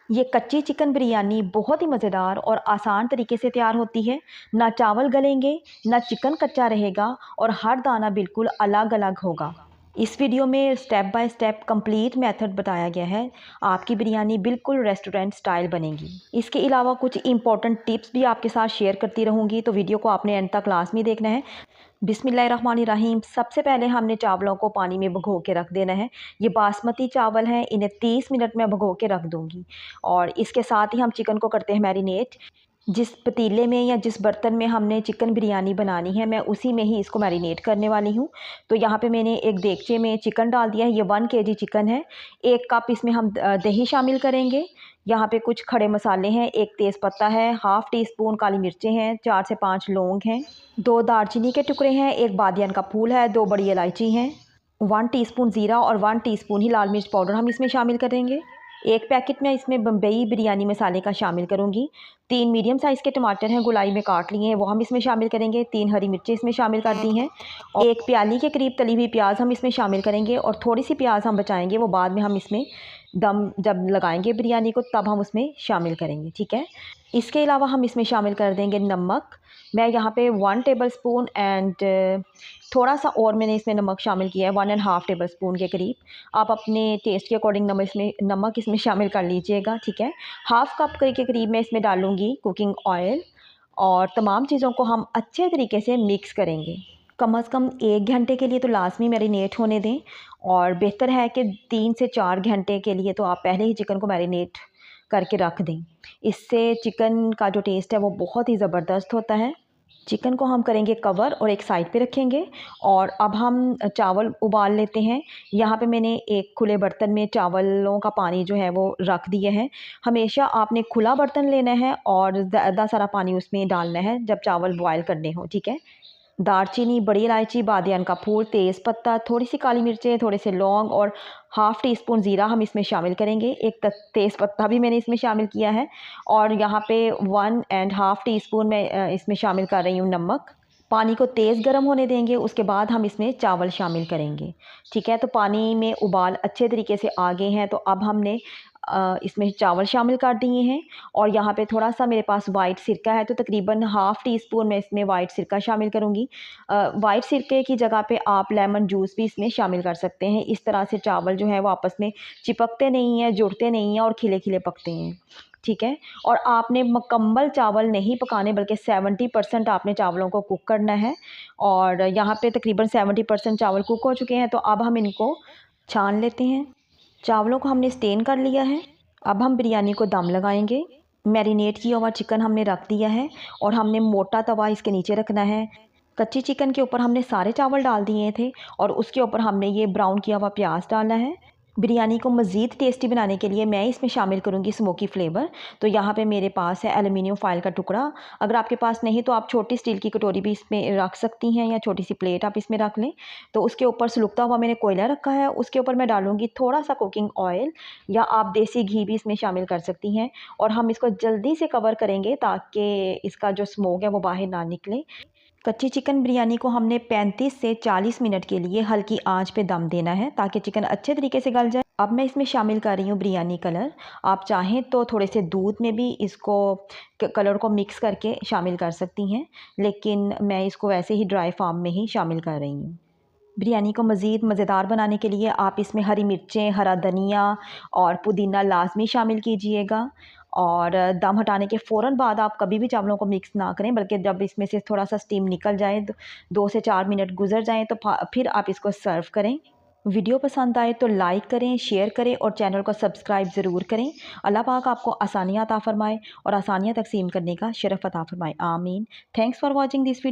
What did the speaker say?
ये कच्ची चिकन बिरयानी बहुत ही मज़ेदार और आसान तरीके से तैयार होती है। ना चावल गलेंगे, ना चिकन कच्चा रहेगा और हर दाना बिल्कुल अलग-अलग होगा। इस वीडियो में step by step complete method बताया गया है। आपकी बिरयानी बिल्कुल रेस्टोरेंट स्टाइल बनेगी। इसके अलावा कुछ इंपॉर्टेंट टिप्स भी आपके साथ शेयर करती रहूँगी, तो वीडियो को आपने एंड तक लाज़मी देखना है। बिस्मिल्लाहिर्रहमानिर्रहीम। सबसे पहले हमने चावलों को पानी में भिगो के रख देना है। ये बासमती चावल हैं, इन्हें 30 मिनट में भिगो के रख दूँगी। और इसके साथ ही हम चिकन को करते हैं मैरिनेट। जिस पतीले में या जिस बर्तन में हमने चिकन बिरयानी बनानी है, मैं उसी में ही इसको मैरिनेट करने वाली हूँ। तो यहाँ पे मैंने एक देगचे में चिकन डाल दिया है। ये 1 केजी चिकन है। 1 कप इसमें हम दही शामिल करेंगे। यहाँ पे कुछ खड़े मसाले हैं, 1 तेज़पत्ता है, हाफ़ टी स्पून काली मिर्चें हैं, 4 से 5 लौंग हैं, 2 दालचीनी के टुकड़े हैं, 1 बादियान का फूल है, 2 बड़ी इलायची हैं, 1 टीस्पून ज़ीरा और 1 टीस्पून ही लाल मिर्च पाउडर हम इसमें शामिल करेंगे। 1 पैकेट मैं इसमें बम्बई बिरयानी मसाले का शामिल करूँगी। 3 मीडियम साइज़ के टमाटर हैं, गोलाई में काट लिए हैं, वो हम इसमें शामिल करेंगे। 3 हरी मिर्चें इसमें शामिल कर दी हैं और 1 प्याली के करीब तली हुई प्याज हम इसमें शामिल करेंगे और थोड़ी-सी प्याज हम बचाएँगे, वो बाद में हम इसमें दम जब लगाएँगे बिरयानी को तब हम उसमें शामिल करेंगे, ठीक है। इसके अलावा हम इसमें शामिल कर देंगे नमक। मैं यहाँ पे 1 टेबलस्पून एंड थोड़ा-सा और मैंने इसमें नमक शामिल किया है, 1 एंड हाफ़ टेबलस्पून के करीब। आप अपने टेस्ट के अकॉर्डिंग नमक इसमें शामिल कर लीजिएगा, ठीक है। हाफ़ कप के करीब मैं इसमें डालूँगी कुकिंग ऑयल और तमाम चीज़ों को हम अच्छे तरीके से मिक्स करेंगे। कम से कम 1 घंटे के लिए तो लाज़मी मैरिनेट होने दें और बेहतर है कि 3 से 4 घंटे के लिए तो आप पहले ही चिकन को मैरिनेट करके रख दें। इससे चिकन का जो टेस्ट है वो बहुत ही ज़बरदस्त होता है। चिकन को हम करेंगे कवर और एक साइड पे रखेंगे और अब हम चावल उबाल लेते हैं। यहाँ पे मैंने एक खुले बर्तन में चावलों का पानी जो है वो रख दिया है। हमेशा आपने खुला बर्तन लेना है और ज़्यादा सारा पानी उसमें डालना है जब चावल बॉयल करने हो, ठीक है। दालचीनी, बड़ी इलायची, बादियान का फूल, तेज़पत्ता, थोड़ी-सी काली मिर्चें, थोड़े से लौंग और हाफ़ टी स्पून ज़ीरा हम इसमें शामिल करेंगे। एक तेज़पत्ता भी मैंने इसमें शामिल किया है और यहाँ पे 1 एंड हाफ़ टी स्पून मैं इसमें शामिल कर रही हूँ नमक। पानी को तेज़ गर्म होने देंगे, उसके बाद हम इसमें चावल शामिल करेंगे, ठीक है। तो पानी में उबाल अच्छे तरीके से आ गए हैं, तो अब हमने इसमें चावल शामिल कर दिए हैं और यहाँ पे थोड़ा-सा मेरे पास वाइट सिरका है, तो तकरीबन हाफ़ टी स्पून मैं इसमें वाइट सिरका शामिल करूँगी। वाइट सिरके की जगह पे आप लेमन जूस भी इसमें शामिल कर सकते हैं। इस तरह से चावल जो है वो आपस में चिपकते नहीं हैं, जुड़ते नहीं हैं और खिले-खिले पकते हैं, ठीक है। और आपने मुकम्मल चावल नहीं पकाने, बल्कि 70% आपने चावलों को कुक करना है और यहाँ पे तकरीबन 70% चावल कुक हो चुके हैं, तो अब हम इनको छान लेते हैं। चावलों को हमने स्टेन कर लिया है। अब हम बिरयानी को दम लगाएंगे। मैरिनेट किया हुआ चिकन हमने रख दिया है और हमने मोटा तवा इसके नीचे रखना है। कच्ची चिकन के ऊपर हमने सारे चावल डाल दिए थे और उसके ऊपर हमने ये ब्राउन किया हुआ प्याज डालना है। बिरयानी को मज़ीद टेस्टी बनाने के लिए मैं इसमें शामिल करूँगी स्मोकी फ्लेवर। तो यहाँ पे मेरे पास है एल्युमिनियम फ़ॉइल का टुकड़ा। अगर आपके पास नहीं तो आप छोटी स्टील की कटोरी भी इसमें रख सकती हैं या छोटी सी प्लेट आप इसमें रख लें। तो उसके ऊपर सुलगता हुआ मैंने कोयला रखा है, उसके ऊपर मैं डालूँगी थोड़ा-सा कुकिंग ऑयल या आप देसी घी भी इसमें शामिल कर सकती हैं और हम इसको जल्दी से कवर करेंगे ताकि इसका जो स्मोक है वो बाहर ना निकले। कच्ची चिकन बिरयानी को हमने 35 से 40 मिनट के लिए हल्की आंच पे दम देना है ताकि चिकन अच्छे तरीके से गल जाए। अब मैं इसमें शामिल कर रही हूँ बिरयानी कलर। आप चाहें तो थोड़े से दूध में भी इसको कलर को मिक्स करके शामिल कर सकती हैं, लेकिन मैं इसको वैसे ही ड्राई फार्म में ही शामिल कर रही हूँ। बिरयानी को मज़ीद मज़ेदार बनाने के लिए आप इसमें हरी मिर्चें, हरा धनिया और पुदीना लाज़मी शामिल कीजिएगा और दम हटाने के फ़ौरन बाद आप कभी भी चावलों को मिक्स ना करें, बल्कि जब इसमें से थोड़ा-सा स्टीम निकल जाए, 2 से 4 मिनट गुज़र जाएँ तो फिर आप इसको सर्व करें। वीडियो पसंद आए तो लाइक करें, शेयर करें और चैनल को सब्सक्राइब ज़रूर करें। अल्लाह पाक आपको आसानियाँ अता फ़रमाए और आसानियाँ तक़सीम करने का शरफ़ अता फ़रमाए। आमीन। Thanks for watching this video.